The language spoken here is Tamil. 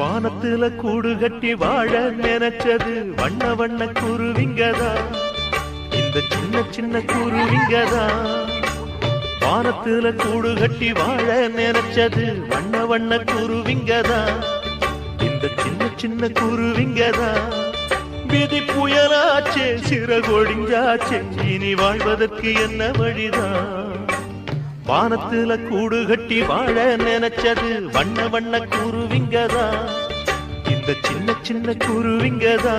வானத்துல கூடு கட்டி வாழ நினைச்சது வண்ண வண்ண குருவிங்கதா, இந்த சின்ன சின்ன குருவிங்கதா. வானத்துல கூடு கட்டி வாழ நினைச்சது வண்ண வண்ண குருவிங்கதா, இந்த சின்ன சின்ன குருவிங்கதா. விதி புயலாச்சே சிறகொடிஞ்சாச்சே, இனி வாழ்வதற்கு என்ன வழிதான்? வானத்துல கூடு கட்டி வாழ நினைச்சது வண்ண வண்ண குருவிங்கதா, இந்த சின்ன சின்ன குருவிங்கதா.